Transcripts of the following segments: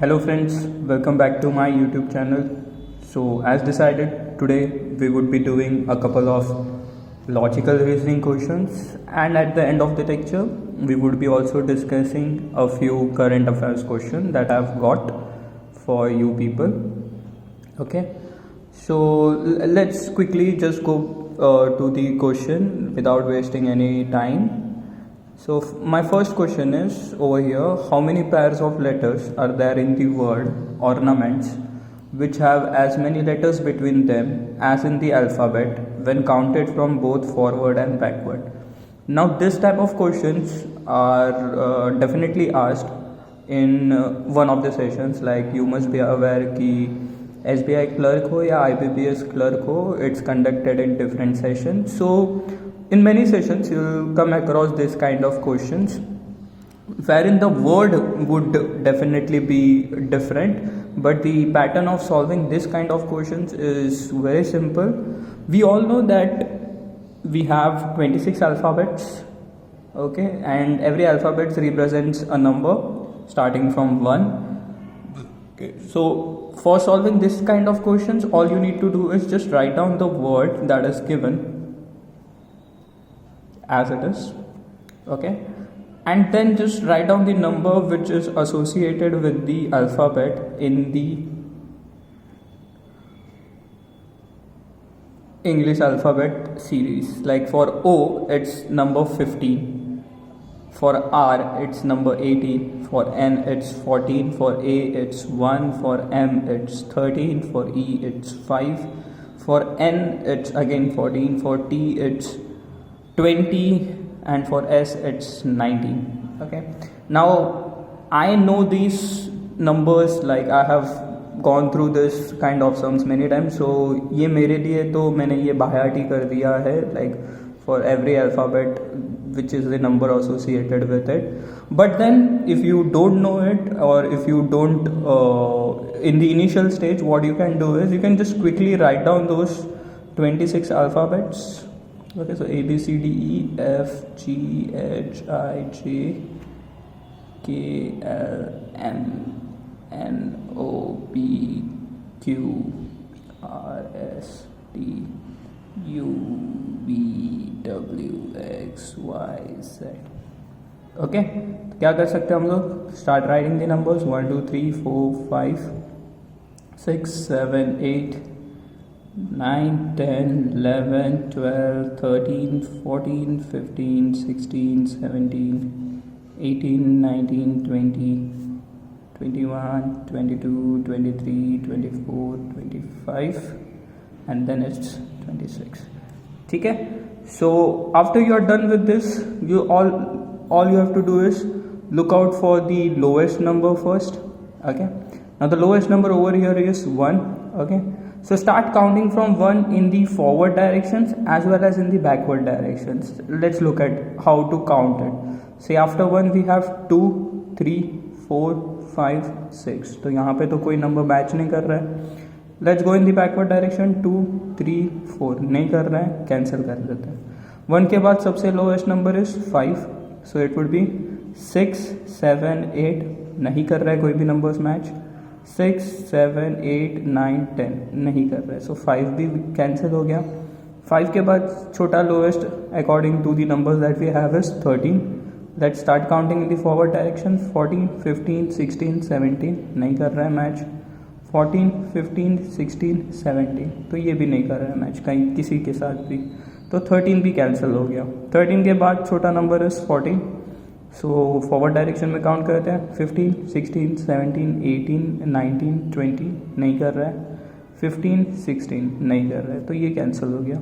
Hello friends, welcome back to my YouTube channel. So as decided, today we would be doing a couple of logical reasoning questions, and at the end of the lecture we would be also discussing a few current affairs questions that I've got for you people. Okay, so let's quickly just go to the question without wasting any time. So my first question is over here: how many pairs of letters are there in the word ornaments which have as many letters between them as in the alphabet when counted from both forward and backward? Now this type of questions are definitely asked in one of the sessions. Like you must be aware कि SBI clerk हो या IBPS clerk हो, it's conducted in different sessions. So in many sessions you'll come across this kind of questions wherein the word would definitely be different, but the pattern of solving this kind of questions is very simple. We all know that we have 26 alphabets, okay, and every alphabet represents a number starting from 1. Okay. So for solving this kind of questions, all you need to do is just write down the word that is given as it is, okay, and then just write down the number which is associated with the alphabet in the English alphabet series. Like for O it's number 15, for R it's number 18, for N it's 14, for A it's 1, for M it's 13, for E it's 5, for N it's again 14, for T it's 20, and for S it's 19. Okay, now I know these numbers, like I have gone through this kind of sums many times, so ये मेरे लिए तो मैंने ये बायाट ही कर दिया है, like for every alphabet which is the number associated with it. But then if you don't know it, or if you don't in the initial stage, what you can do is you can just quickly write down those 26 alphabets. Okay, so A, B, C, D, E, F, G, H, I, J, K, L, M, N, O, P, Q, R, S, T, U, V, W, X, Y, Z. Okay, तो क्या कर सकते हैं हम लोग? Start writing the numbers 1, 2, 3, 4, 5, 6, 7, 8, 9, 10, 11, 12, 13, 14, 15, 16, 17, 18, 19, 20, 21, 22, 23, 24, 25, and then it's 26. ठीक है? So after you are done with this, you all you have to do is look out for the lowest number first. Okay? Now the lowest number over here is 1. Okay? So start counting from 1 in the forward directions as well as in the backward directions. Let's look at how to count it. Say after 1 we have 2, 3, 4, 5, 6. तो यहाँ पे तो कोई number match नहीं कर रहा है. Let's go in the backward direction. 2, 3, 4 नहीं कर रहा है, कैंसिल कर देते हैं. 1 के बाद सबसे lowest number is 5, so it would be 6, 7, 8 नहीं कर रहा है कोई भी नंबर्स मैच. 6, 7, 8, 9, 10 नहीं कर रहे, सो 5 भी कैंसिल हो गया. 5 के बाद छोटा lowest according to the numbers that we have is 13. Let's start counting in the forward direction. 14, 15, 16, 17 नहीं कर रहा है मैच. 14, 15, 16, 17 तो ये भी नहीं कर रहा है मैच कहीं किसी के साथ भी, तो 13 भी कैंसिल हो गया. 13 के बाद छोटा number is 14, so forward direction में काउंट करते हैं. 15, 16, 17, 18, 19, 20 नहीं कर रहा है. 15, 16 नहीं कर रहा है, तो ये कैंसिल हो गया.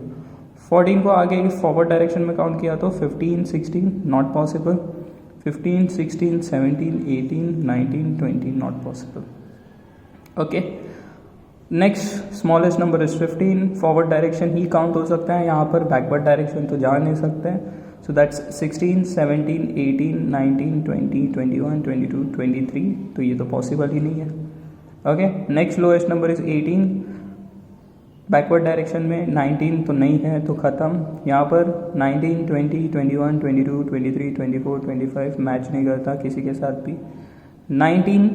14 को आगे फॉरवर्ड डायरेक्शन में काउंट किया तो 15, 16 not possible. 15, 16, 17, 18, 19, 20 not possible. Okay, next smallest number is 15. Forward direction he count हो सकता है यहाँ पर, बैकवर्ड डायरेक्शन तो जा नहीं सकते हैं. सो दैट्स 16, 17, 18, 19, 20, 21, 22, 23 तो ये तो पॉसिबल ही नहीं है. Okay, next lowest number is 18. Backward direction में 19 तो नहीं है, तो ख़त्म. यहाँ पर 19, 20, 21, 22, 23, 24, 25 मैच नहीं करता किसी के साथ भी. 19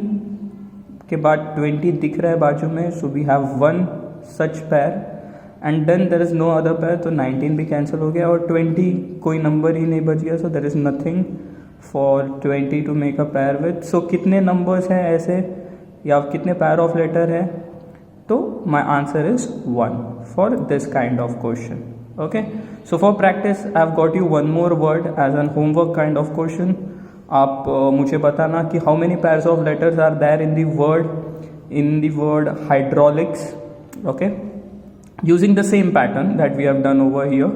के बाद 20 दिख रहा है बाजू में, so we have one such pair and then there is no other pair, तो 19 भी कैंसिल हो गया और 20 कोई नंबर ही नहीं बच गया, so there is nothing for 20 to make a pair with. सो कितने नंबर्स हैं ऐसे या कितने पैर ऑफ लेटर है, तो my answer is 1 for this kind of question. Okay, so for practice I have got you one more word as an homework kind of question. आप मुझे बताना कि how many pairs of letters are there in the word hydraulics. Okay, using the same pattern that we have done over here,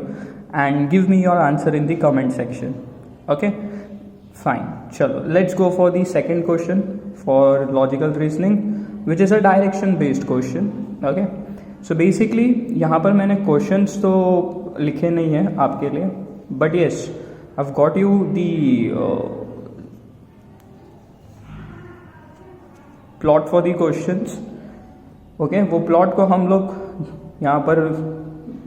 and give me your answer in the comment section. Okay, fine. Chalo, let's go for the second question for logical reasoning, which is a direction based question. Okay, so basically यहाँ पर मैंने questions तो लिखे नहीं हैं आपके लिए, but yes, I've got you the plot for the questions. Okay, वो plot को हम लोग यहाँ पर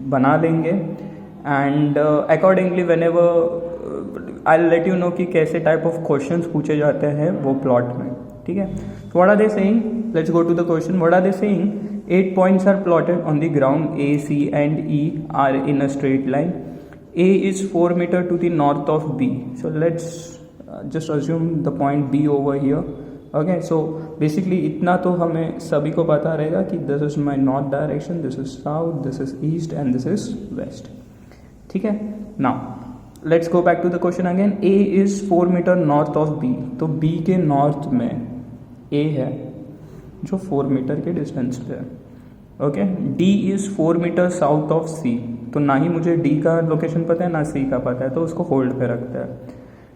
बना लेंगे and accordingly when ever I let you know कि कैसे टाइप ऑफ क्वेश्चंस पूछे जाते हैं वो प्लॉट में. ठीक है, what are they saying, let's go to the question. What are they saying, 8 points are plotted on the ground. A, C and E are in a straight line. A is 4 meters to the north of B. So let's just assume the point B over here. Okay, so basically इतना तो हमें सभी को पता रहेगा कि this is my north direction, this is south, this is east and this is west. ठीक है, now let's go back to the question again. A is 4 metre north of B, तो बी के नॉर्थ में A है जो 4 metre के distance पे है. Okay, D is 4 metre south of C, तो ना ही मुझे डी का लोकेशन पता है ना सी का पता है, तो उसको होल्ड पे रखते हैं.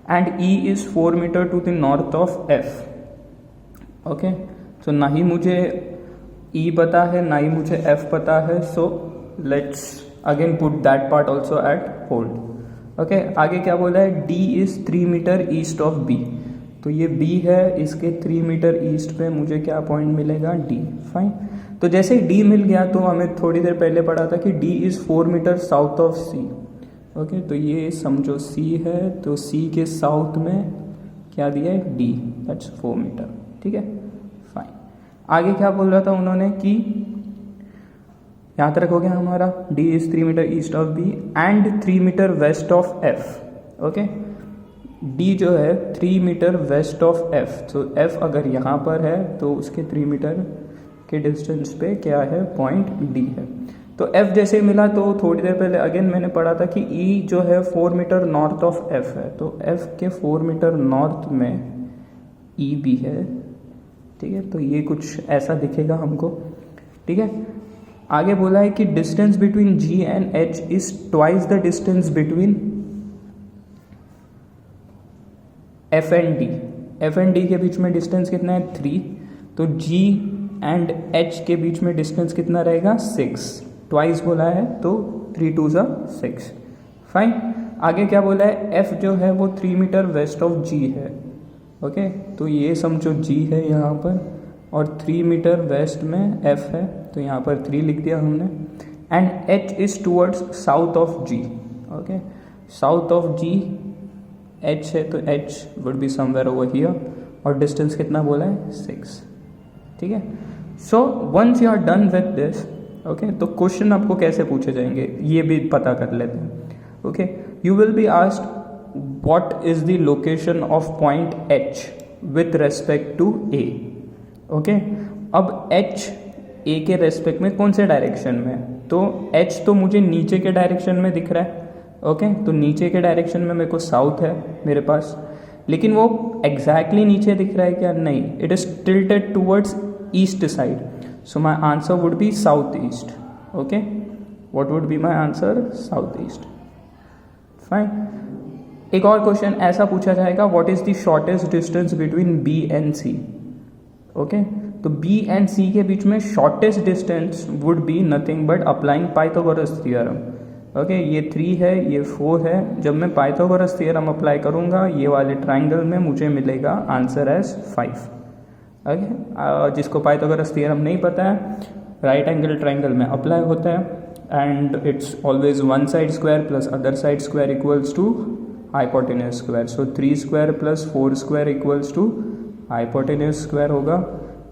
And E is 4 metre to the north of F. Okay, तो ना ही मुझे E पता है ना ही मुझे F पता है, so let's again put that part also at hold. Okay, आगे क्या बोला है, D is 3 metre east of B, तो ये B है, इसके 3 मीटर ईस्ट पे मुझे क्या पॉइंट मिलेगा, D. फाइन, तो जैसे D मिल गया तो हमें थोड़ी देर पहले पढ़ा था कि D is 4 metre south of C. Okay, तो ये समझो C है, तो C के साउथ में क्या दिया है, D, दैट्स 4 मीटर. ठीक है, फाइन. आगे क्या बोल रहा था उन्होंने कि यहाँ तक हो गया हमारा, D is 3 metre east of B and 3 metre west of F. Okay, D जो है 3 मीटर वेस्ट ऑफ F, तो F अगर यहाँ पर है तो उसके 3 मीटर के डिस्टेंस पे क्या है, पॉइंट D है. तो F जैसे मिला तो थोड़ी देर पहले अगेन मैंने पढ़ा था कि E जो है 4 मीटर नॉर्थ ऑफ F है, तो F के 4 मीटर नॉर्थ में E भी है. ठीक है, तो ये कुछ ऐसा दिखेगा हमको. ठीक है, आगे बोला है कि distance between G and H is twice the distance between F and D. F and D के बीच में डिस्टेंस कितना है, 3, तो G एंड H के बीच में डिस्टेंस कितना रहेगा, 6. ट्वाइस बोला है तो 3 2 6. फाइन, आगे क्या बोला है, F जो है वो 3 मीटर वेस्ट ऑफ G है. ओके, तो ये समझो G है यहाँ पर और 3 मीटर वेस्ट में F है, तो यहाँ पर 3 लिख दिया हमने. And H is towards south of G. Okay, south of G H है, तो H would be somewhere over here, और डिस्टेंस कितना बोला है, 6. ठीक है, so once you are done with this, okay, तो क्वेश्चन आपको कैसे पूछे जाएंगे ये भी पता कर लेते हैं. Okay, you will be asked what is the location of point H with respect to A. Okay, अब H A के रेस्पेक्ट में कौन से डायरेक्शन में, तो H तो मुझे नीचे के डायरेक्शन में दिख रहा है. ओके, तो नीचे के डायरेक्शन में मेरे को साउथ है मेरे पास, लेकिन वो एग्जैक्टली नीचे दिख रहा है क्या, नहीं, it is tilted towards east side, so my answer would B south east. Okay, what would be my answer, south east. Fine, एक और क्वेश्चन ऐसा पूछा जाएगा, what is the shortest distance between B and C. Okay, तो B and C के बीच में shortest distance would be nothing but applying Pythagoras theorem. Okay, ये 3 है, ये 4 है, जब मैं पाइथागोरस थ्योरम अप्लाई करूंगा ये वाले ट्राइंगल में मुझे मिलेगा आंसर एज 5. ओके, जिसको पाइथागोरस थ्योरम नहीं पता है, राइट एंगल ट्राइंगल में अप्लाई होता है and it's always one side square plus other side square equals to hypotenuse square. So 3 square plus 4 square equals to hypotenuse square होगा.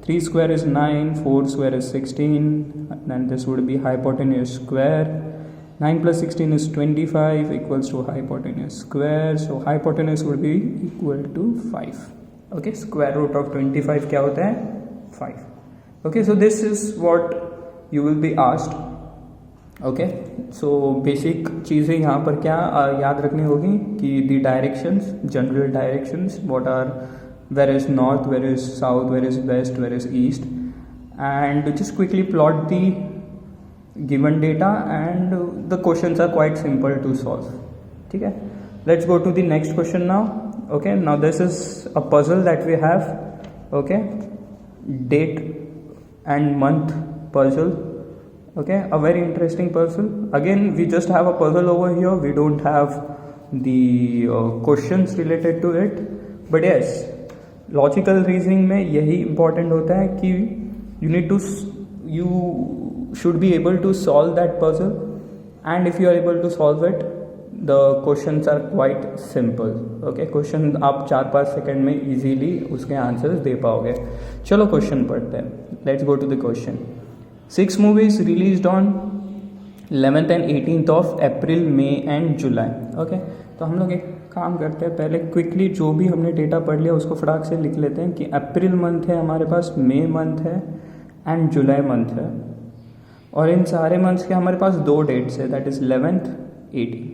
3 square is 9, 4 square is 16, and this would be hypotenuse square. 9 plus 16 is 25 equals to hypotenuse square. So hypotenuse would be equal to 5. Okay, square root of 25 क्या होता है? 5. Okay, so this is what you will be asked. Okay, so basic चीज़ें यहाँ पर क्या याद रखनी होगी कि the directions, general directions, what are, where is north, where is south, where is west, where is east, and just quickly plot the given data, and the questions are quite simple to solve. ठीक है, let's go to the next question now. Okay, now this is a puzzle that we have. Okay, date and month puzzle. Okay, a very interesting puzzle. Again, we just have a puzzle over here. We don't have the questions related to it. But yes, logical reasoning में यही important होता है कि you should be able to solve that puzzle, and if you are able to solve it, the questions are quite simple. Okay, question आप 4-5 second में easily उसके answers दे पाओगे. चलो क्वेश्चन पढ़ते हैं. Let's go to the question. 6 movies released on 11th and 18th of April, May and July. Okay, तो हम लोग एक काम करते हैं, पहले क्विकली जो भी हमने डेटा पढ़ लिया उसको फटाक से लिख लेते हैं कि अप्रैल मंथ है हमारे पास, मई मंथ है एंड जुलाई मंथ है, और इन सारे मंथ्स के हमारे पास 2 डेट्स है, दैट इज़ 11th 18.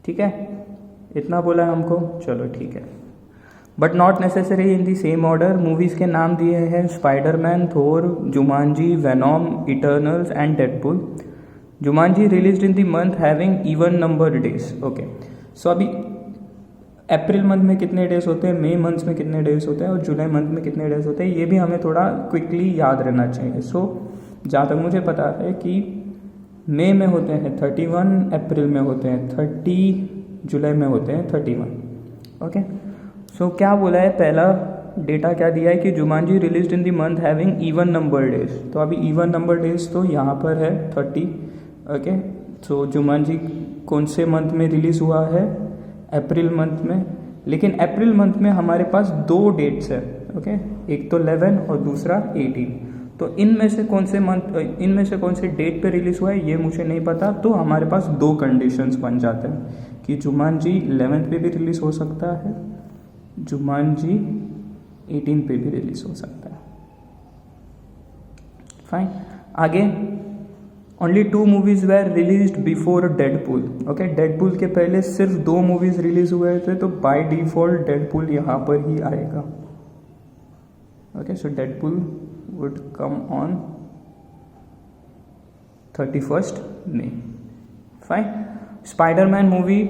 ठीक है, इतना बोला है हमको, चलो ठीक है. But not necessary in the same order. Movies के नाम दिए हैं Spiderman, Thor, Jumanji, Venom, Eternals and Deadpool. Jumanji released in the month having even number days. Okay, so अभी अप्रैल मंथ में कितने डेज होते हैं, मई मंथ में कितने डेज होते हैं और जुलाई मंथ में कितने डेज होते हैं, ये भी हमें थोड़ा क्विकली याद रहना चाहिए. सो जहाँ तक मुझे पता है कि मई में होते हैं 31, अप्रैल में होते हैं 30, जुलाई में होते हैं 31. ओके, सो क्या बोला है, पहला डेटा क्या दिया है कि Jumanji released in the month having even number days. तो अभी इवन नंबर डेज तो यहाँ पर है 30. ओके, सो जुमांजी कौन से मंथ में रिलीज़ हुआ है, अप्रैल मंथ में, लेकिन अप्रैल मंथ में हमारे पास 2 डेट्स है. ओके, एक तो 11 और दूसरा 18. तो इनमें से कौन से डेट पे रिलीज़ हुआ है ये मुझे नहीं पता. तो हमारे पास 2 कंडीशंस बन जाते हैं कि जुमांजी 11th पे भी रिलीज़ हो सकता है, जुमांजी 18 पे भी रिलीज हो सकता है. फाइन, आगे only 2 movies were released before Deadpool. Okay, Deadpool के पहले सिर्फ 2 मूवीज रिलीज हुए थे, तो बाय डिफॉल्ट डेडपूल यहाँ पर ही आएगा. Okay, so Deadpool would come on 31st May. Fine, Spiderman movie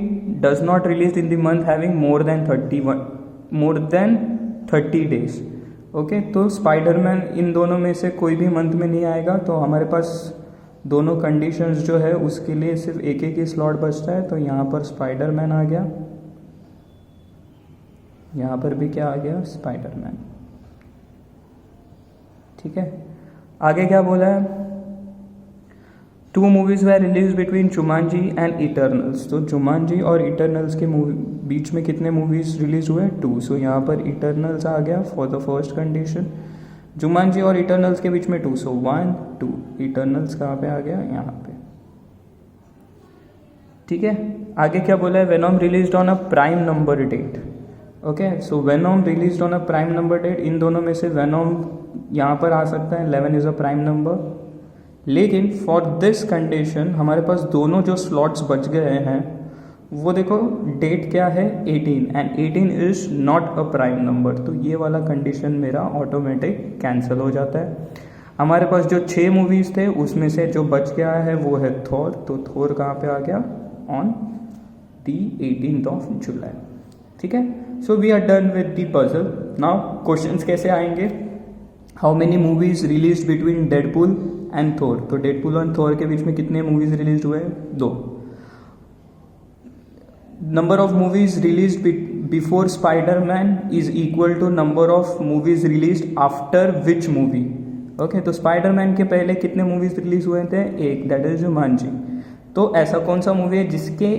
does not release in the month having more than 30 days. Okay, तो स्पाइडरमैन इन दोनों में से कोई भी मंथ में नहीं आएगा. तो हमारे पास दोनों कंडीशंस जो है उसके लिए सिर्फ एक ही स्लॉट बचता है. तो यहाँ पर स्पाइडरमैन आ गया, यहाँ पर भी क्या आ गया, स्पाइडरमैन. ठीक है, आगे क्या बोला है, 2 movies were released between Jumanji and Eternals. तो जुमांजी और इटर्नल्स के बीच में कितने मूवीज रिलीज हुए, 2. सो यहाँ पर इटर्नल्स आ गया for the first condition. Jumanji और इटर्नल्स के बीच में 2, सो 1 2. इटर्नल्स कहाँ पे आ गया, यहाँ पे. ठीक है, आगे क्या बोला है, Venom released on a prime number date. Okay, so Venom released on a prime number date. इन दोनों में से वेनॉम यहाँ पर आ सकता है, 11 इज अ प्राइम नंबर. लेकिन फॉर दिस कंडीशन हमारे पास दोनों जो स्लॉट्स बच गए हैं वो देखो, डेट क्या है, 18, and 18 is not a prime number. तो ये वाला कंडीशन मेरा ऑटोमेटिक कैंसिल हो जाता है. हमारे पास जो 6 मूवीज़ थे उसमें से जो बच गया है वो है थोर. तो थोर कहाँ पे आ गया, on the 18th of July. ठीक है, so we are done with the puzzle. Now questions कैसे आएंगे, how many movies release between Deadpool and Thor. तो डेडपूल और थोर के बीच में कितने मूवीज रिलीज हुए, 2. Number of movies release before Spiderman is equal to number of movies release after which movie. Okay, तो स्पाइडरमैन के पहले कितने मूवीज रिलीज हुए थे, 1, दैट इज जुमांजी. तो ऐसा कौन सा मूवी है जिसके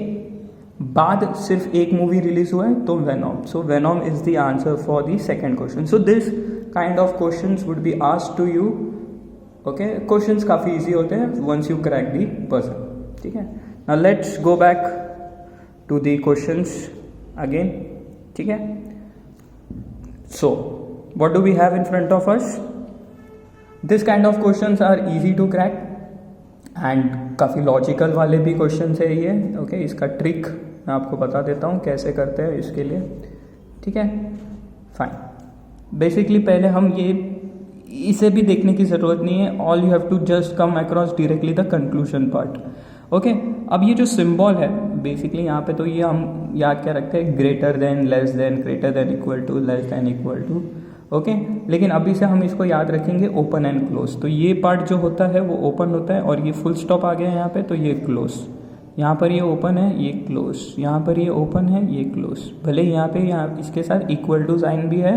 बाद सिर्फ एक मूवी रिलीज हुआ है, तो Venom. So Venom is the answer for the second question. So this kind of questions would be asked to you. Okay, questions काफ़ी इजी होते हैं once you crack the puzzle. ठीक है, now let's go back to the questions again. ठीक है, so what do we have in front of us? This kind of questions are easy to crack and काफ़ी logical वाले भी questions है ये. Okay, इसका ट्रिक मैं आपको बता देता हूँ कैसे करते हैं इसके लिए. ठीक है, फाइन. बेसिकली पहले हम ये इसे भी देखने की ज़रूरत नहीं है. All you have to just come across directly the conclusion part. Okay, अब ये जो सिंबल है बेसिकली यहाँ पे, तो ये हम याद क्या रखते हैं? Greater than, less than, greater than equal to, less than equal to. Okay, लेकिन अभी से हम इसको याद रखेंगे ओपन एंड क्लोज. तो ये पार्ट जो होता है वो ओपन होता है और ये फुल स्टॉप आ गया है यहाँ पे, तो ये क्लोज. यहाँ पर ये ओपन है, ये क्लोज. यहाँ पर ये ओपन है, ये क्लोज. भले यहाँ पे यहाँ इसके साथ इक्वल टू साइन भी है,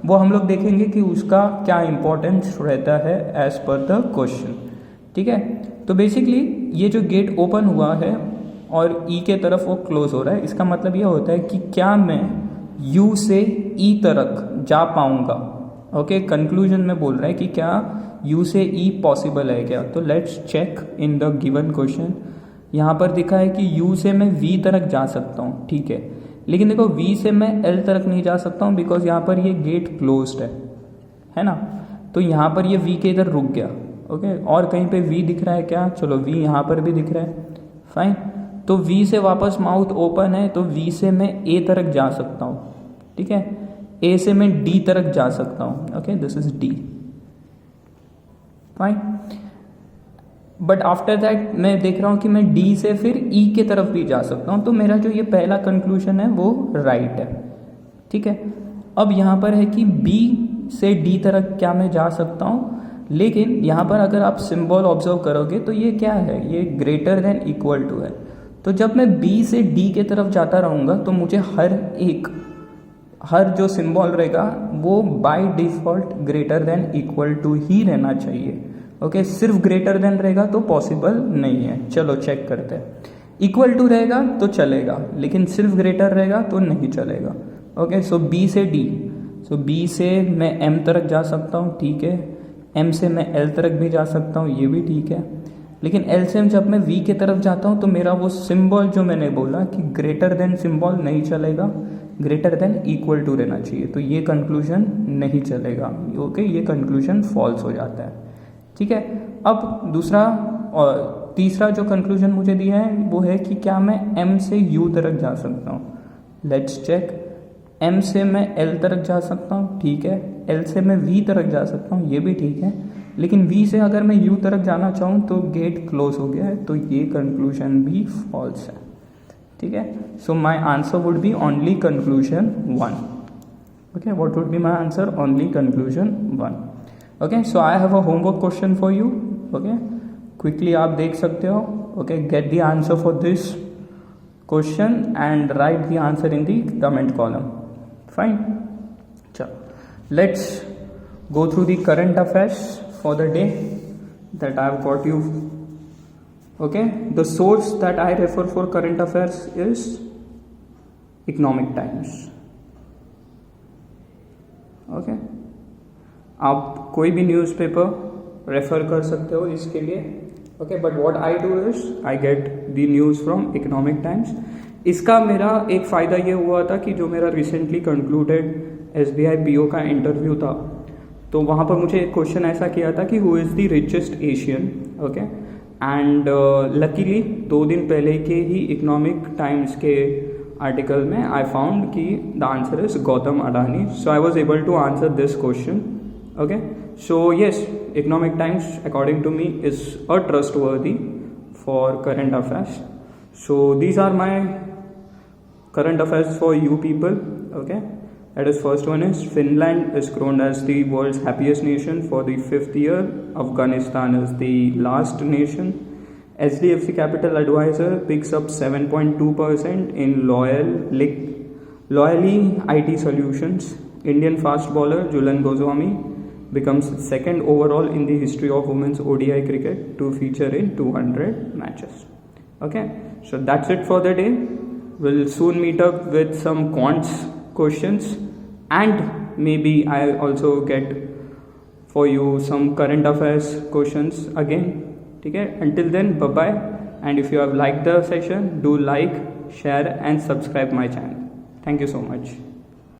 वो हम लोग देखेंगे कि उसका क्या इंपॉर्टेंस रहता है एज पर द क्वेश्चन. ठीक है, तो बेसिकली ये जो गेट ओपन हुआ है और ई के तरफ वो क्लोज हो रहा है, इसका मतलब ये होता है कि क्या मैं यू से ई तक जा पाऊंगा. ओके, कंक्लूजन में बोल रहा है कि क्या यू से ई पॉसिबल है क्या. तो let's check in the given question. यहाँ पर दिखा है कि u से मैं v तक जा सकता हूँ. ठीक है, लेकिन देखो v से मैं l तक नहीं जा सकता हूँ बिकॉज यहाँ पर ये गेट क्लोज्ड है ना. तो यहाँ पर ये v के इधर रुक गया. ओके, और कहीं पे v दिख रहा है क्या? चलो v यहाँ पर भी दिख रहा है. फाइन, तो v से वापस माउथ ओपन है, तो v से मैं a तक जा सकता हूँ. ठीक है, a से मैं d तक जा सकता हूँ. Okay, this is d. Fine, but after that मैं देख रहा हूँ कि मैं D से फिर E के तरफ भी जा सकता हूँ. तो मेरा जो ये पहला कंक्लूजन है वो राइट है. ठीक है, अब यहाँ पर है कि B से D तक क्या मैं जा सकता हूँ, लेकिन यहाँ पर अगर आप सिंबल ऑब्जर्व करोगे तो ये क्या है? ये ग्रेटर देन इक्वल टू है. तो जब मैं B से D के तरफ जाता रहूँगा तो मुझे हर जो सिंबल रहेगा वो by default greater than equal to ही रहना चाहिए. ओके, सिर्फ ग्रेटर देन रहेगा तो पॉसिबल नहीं है. चलो चेक करते हैं. इक्वल टू रहेगा तो चलेगा, लेकिन सिर्फ ग्रेटर रहेगा तो नहीं चलेगा. ओके, सो B से D. सो B से मैं M तक जा सकता हूँ. ठीक है, M से मैं L तक भी जा सकता हूँ, ये भी ठीक है. लेकिन L से जब मैं V के तरफ जाता हूँ तो मेरा वो सिंबल जो मैंने बोला कि ग्रेटर देन सिंबल नहीं चलेगा, ग्रेटर देन इक्वल टू रहना चाहिए. तो ये कंक्लूजन नहीं चलेगा. ओके, ये कंक्लूजन फॉल्स हो जाता है. ठीक है, अब दूसरा और तीसरा जो कंक्लूजन मुझे दिया है वो है कि क्या मैं M से U तक जा सकता हूँ. Let's check. M से मैं L तक जा सकता हूँ. ठीक है, L से मैं V तक जा सकता हूँ, ये भी ठीक है. लेकिन V से अगर मैं U तक जाना चाहूँ तो गेट क्लोज हो गया है, तो ये कंक्लूजन भी फॉल्स है. ठीक है, so my answer would be only conclusion 1. Okay, what would be my answer? Only conclusion 1. Okay, so I have a homework question for you. Okay, quickly आप देख सकते हो. Okay, get the answer for this question and write the answer in the comment column. Fine, चलो let's go through the current affairs for the day that I have got you. Okay, the source that I refer for current affairs is Economic Times. Okay, आप कोई भी newspaper refer कर सकते हो इसके लिए. Okay, but what I do is I get the news from economic times. इसका मेरा एक फ़ायदा ये हुआ था कि जो मेरा रिसेंटली कंक्लूडेड SBI PO का इंटरव्यू था, तो वहाँ पर मुझे एक क्वेश्चन ऐसा किया था कि who is the richest Asian. Okay, and luckily 2 दिन पहले के ही इकोनॉमिक टाइम्स के आर्टिकल में आई फाउंड कि the answer is Gautam Adani. So I was able to answer this question. Okay, so yes, Economic Times according to me is a trustworthy for current affairs. So these are my current affairs for you people. Okay, that is, first one is Finland is crowned as the world's happiest nation for the 5th year. Afghanistan is the last nation. HDFC Capital Advisor picks up 7.2% in Loyally IT Solutions. Indian fast bowler Julan Goswami becomes second overall in the history of women's ODI cricket to feature in 200 matches. Okay, so that's it for the day. We'll soon meet up with some quants questions, and maybe I'll also get for you some current affairs questions again. Okay, until then, bye bye. And if you have liked the session, do like, share, and subscribe my channel. Thank you so much.